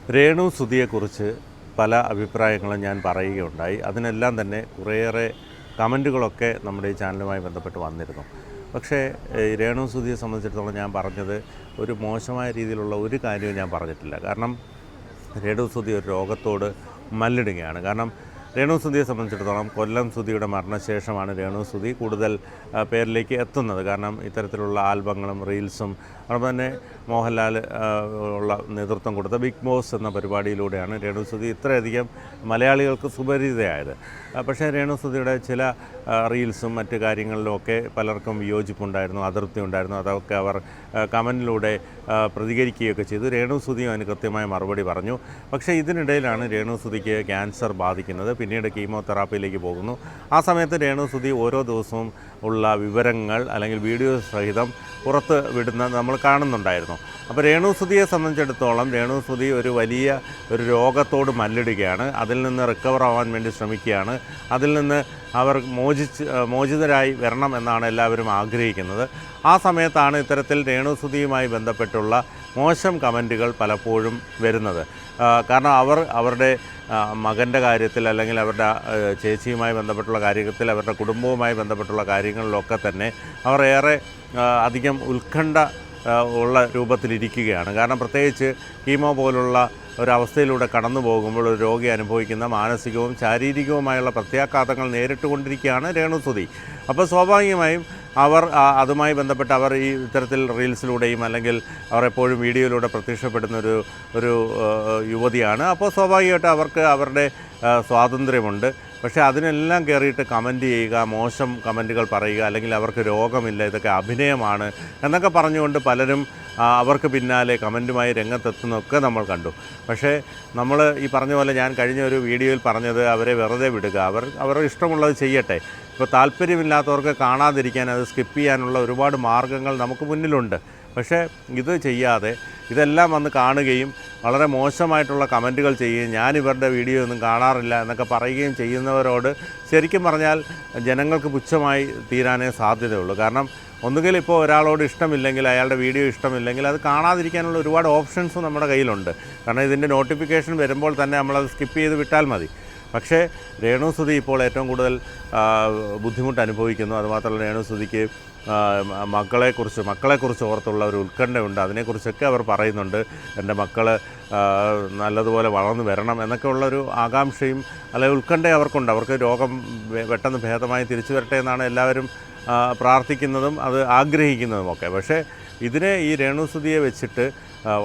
രേണു സുധിയെക്കുറിച്ച് പല അഭിപ്രായങ്ങളും ഞാൻ പറയുകയുണ്ടായി. അതിനെല്ലാം തന്നെ കുറേയേറെ കമൻറ്റുകളൊക്കെ നമ്മുടെ ഈ ചാനലുമായി ബന്ധപ്പെട്ട് വന്നിരുന്നു. പക്ഷേ ഈ രേണു സുധിയെ സംബന്ധിച്ചിടത്തോളം ഞാൻ പറഞ്ഞത് ഒരു മോശമായ രീതിയിലുള്ള ഒരു കാര്യവും ഞാൻ പറഞ്ഞിട്ടില്ല. കാരണം രേണു സുധി ഒരു രോഗത്തോട് മല്ലിടുകയാണ്. കാരണം രേണു സുധിയെ സംബന്ധിച്ചിടത്തോളം കൊല്ലം സുധിയുടെ മരണശേഷമാണ് രേണു സുധി കൂടുതൽ പേരിലേക്ക് എത്തുന്നത്. കാരണം ഇത്തരത്തിലുള്ള ആൽബങ്ങളും റീൽസും അതുപോലെ തന്നെ മോഹൻലാൽ ഉള്ള നേതൃത്വം കൊടുത്ത ബിഗ് ബോസ് എന്ന പരിപാടിയിലൂടെയാണ് രേണു സുധി ഇത്രയധികം മലയാളികൾക്ക് സുപരിചിതയായത്. പക്ഷേ രേണു സുധിയുടെ ചില റീൽസും മറ്റ് കാര്യങ്ങളിലുമൊക്കെ പലർക്കും വിയോജിപ്പുണ്ടായിരുന്നു, അതൃപ്തി ഉണ്ടായിരുന്നു. അതൊക്കെ അവർ കമൻറ്റിലൂടെ പ്രതികരിക്കുകയൊക്കെ ചെയ്തു. രേണു സുധിയും അതിന് കൃത്യമായ മറുപടി പറഞ്ഞു. പക്ഷേ ഇതിനിടയിലാണ് രേണു സുധിക്ക് ക്യാൻസർ ബാധിക്കുന്നത്. പിന്നീട് കീമോതെറാപ്പിയിലേക്ക് പോകുന്നു. ആ സമയത്ത് രേണു സുധി ഓരോ ദിവസവും ഉള്ള വിവരങ്ങൾ അല്ലെങ്കിൽ വീഡിയോ സഹിതം പുറത്ത് വിടുന്നത് നമ്മൾ കാണുന്നുണ്ടായിരുന്നു. അപ്പോൾ രേണു സുധിയെ സംബന്ധിച്ചിടത്തോളം രേണു സുധി ഒരു വലിയ രോഗത്തോട് മല്ലിടുകയാണ്. അതിൽ നിന്ന് റിക്കവർ ആവാൻ വേണ്ടി ശ്രമിക്കുകയാണ്. അതിൽ നിന്ന് അവർ മോചിതരായി വരണം എന്നാണ് എല്ലാവരും ആഗ്രഹിക്കുന്നത്. ആ സമയത്താണ് ഇത്തരത്തിൽ രേണു സുധിയുമായി ബന്ധപ്പെട്ടുള്ള മോശം കമൻറ്റുകൾ പലപ്പോഴും വരുന്നത്. കാരണം അവരുടെ മകൻ്റെ കാര്യത്തിൽ അല്ലെങ്കിൽ അവരുടെ ചേച്ചിയുമായി ബന്ധപ്പെട്ടുള്ള കാര്യത്തിൽ അവരുടെ കുടുംബവുമായി ബന്ധപ്പെട്ടുള്ള കാര്യങ്ങളിലൊക്കെ തന്നെ അവർ ഏറെ അധികം ഉത്കണ്ഠ ഉള്ള രൂപത്തിലിരിക്കുകയാണ്. കാരണം പ്രത്യേകിച്ച് കീമോ പോലുള്ള ഒരവസ്ഥയിലൂടെ കടന്നു പോകുമ്പോൾ ഒരു രോഗി അനുഭവിക്കുന്ന മാനസികവും ശാരീരികവുമായുള്ള പ്രത്യാഘാതങ്ങൾ നേരിട്ടുകൊണ്ടിരിക്കുകയാണ് രേണു സുധി. അപ്പോൾ സ്വാഭാവികമായും അവർ അതുമായി ബന്ധപ്പെട്ട് അവർ ഈ ഇത്തരത്തിൽ റീൽസിലൂടെയും അല്ലെങ്കിൽ അവർ എപ്പോഴും വീഡിയോയിലൂടെ പ്രത്യക്ഷപ്പെടുന്ന ഒരു യുവതിയാണ്. അപ്പോൾ സ്വാഭാവികമായിട്ട് അവർക്ക് അവരുടെ സ്വാതന്ത്ര്യമുണ്ട്. പക്ഷേ അതിനെല്ലാം കയറിയിട്ട് കമൻറ്റ് ചെയ്യുക, മോശം കമൻറ്റുകൾ പറയുക, അല്ലെങ്കിൽ അവർക്ക് രോഗമില്ല, ഇതൊക്കെ അഭിനയമാണ് എന്നൊക്കെ പറഞ്ഞുകൊണ്ട് പലരും അവർക്ക് പിന്നാലെ കമൻറ്റുമായി രംഗത്തെത്തുന്നതൊക്കെ നമ്മൾ കണ്ടു. പക്ഷേ നമ്മൾ ഈ പറഞ്ഞ പോലെ ഞാൻ കഴിഞ്ഞ ഒരു വീഡിയോയിൽ പറഞ്ഞത് അവരെ വെറുതെ വിടുക, അവർ ഇഷ്ടമുള്ളത് ചെയ്യട്ടെ. ഇപ്പോൾ താല്പര്യമില്ലാത്തവർക്ക് കാണാതിരിക്കാൻ, അത് സ്കിപ്പ് ചെയ്യാനുള്ള ഒരുപാട് മാർഗ്ഗങ്ങൾ നമുക്ക് മുന്നിലുണ്ട്. പക്ഷേ ഇത് ചെയ്യാതെ ഇതെല്ലാം വന്ന് കാണുകയും വളരെ മോശമായിട്ടുള്ള കമൻറ്റുകൾ ചെയ്യുകയും ഞാൻ ഇവരുടെ വീഡിയോ ഒന്നും കാണാറില്ല എന്നൊക്കെ പറയുകയും ചെയ്യുന്നവരോട് ശരിക്കും പറഞ്ഞാൽ ജനങ്ങൾക്ക് പുച്ഛമായി തീരാനേ സാധ്യതയുള്ളൂ. കാരണം ഒന്നുകിൽ ഇപ്പോൾ ഒരാളോട് ഇഷ്ടമില്ലെങ്കിൽ, അയാളുടെ വീഡിയോ ഇഷ്ടമില്ലെങ്കിൽ അത് കാണാതിരിക്കാനുള്ള ഒരുപാട് ഓപ്ഷൻസ് നമ്മുടെ കയ്യിലുണ്ട്. കാരണം ഇതിൻ്റെ നോട്ടിഫിക്കേഷൻ വരുമ്പോൾ തന്നെ നമ്മളത് സ്കിപ്പ് ചെയ്ത് വിട്ടാൽ മതി. പക്ഷേ രേണു സുധി ഇപ്പോൾ ഏറ്റവും കൂടുതൽ ബുദ്ധിമുട്ട് അനുഭവിക്കുന്നു. അതുമാത്രമല്ല രേണു സുധിക്ക് മക്കളെക്കുറിച്ച് ഓർത്തുള്ള ഒരു ഉത്കണ്ഠയുണ്ട്. അതിനെക്കുറിച്ചൊക്കെ അവർ പറയുന്നുണ്ട്. എൻ്റെ മക്കൾ നല്ലതുപോലെ വളർന്നു വരണം എന്നൊക്കെ ഉള്ളൊരു ആകാംക്ഷയും അല്ലെങ്കിൽ ഉത്കണ്ഠയും അവർക്കുണ്ട്. അവർക്ക് രോഗം പെട്ടെന്ന് ഭേദമായി തിരിച്ചു വരട്ടെ എന്നാണ് എല്ലാവരും പ്രാർത്ഥിക്കുന്നതും അത് ആഗ്രഹിക്കുന്നതുമൊക്കെ. പക്ഷേ ഇതിനെ ഈ രേണു സുധിയെ വെച്ചിട്ട്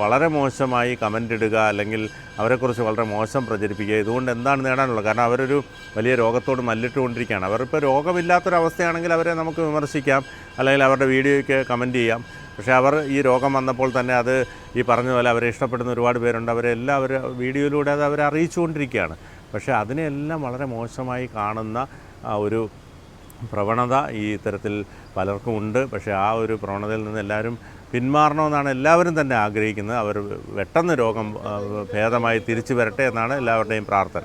വളരെ മോശമായി കമൻ്റ് ഇടുക, അല്ലെങ്കിൽ അവരെക്കുറിച്ച് വളരെ മോശം പ്രചരിപ്പിക്കുക, ഇതുകൊണ്ട് എന്താണ് നേടാനുള്ളത്? കാരണം അവരൊരു വലിയ രോഗത്തോട് മല്ലിട്ടുകൊണ്ടിരിക്കുകയാണ്. അവരിപ്പോൾ രോഗമില്ലാത്തൊരവസ്ഥയാണെങ്കിൽ അവരെ നമുക്ക് വിമർശിക്കാം, അല്ലെങ്കിൽ അവരുടെ വീഡിയോയ്ക്ക് കമൻറ്റ് ചെയ്യാം. പക്ഷേ അവർ ഈ രോഗം വന്നപ്പോൾ തന്നെ അത് ഈ പറഞ്ഞതുപോലെ അവരെ ഇഷ്ടപ്പെടുന്ന ഒരുപാട് പേരുണ്ട്. അവരെല്ലാം വീഡിയോയിലൂടെ അത് അവരെ അറിയിച്ചുകൊണ്ടിരിക്കുകയാണ്. പക്ഷേ അതിനെല്ലാം വളരെ മോശമായി കാണുന്ന ഒരു പ്രവണത ഈ ഇത്തരത്തിൽ പലർക്കും ഉണ്ട്. പക്ഷേ ആ ഒരു പ്രവണതയിൽ നിന്ന് എല്ലാവരും പിന്മാറണമെന്നാണ് എല്ലാവരും തന്നെ ആഗ്രഹിക്കുന്നത്. അവർ പെട്ടെന്ന് രോഗം ഭേദമായി തിരിച്ചു വരട്ടെ എന്നാണ് എല്ലാവരുടെയും പ്രാർത്ഥന.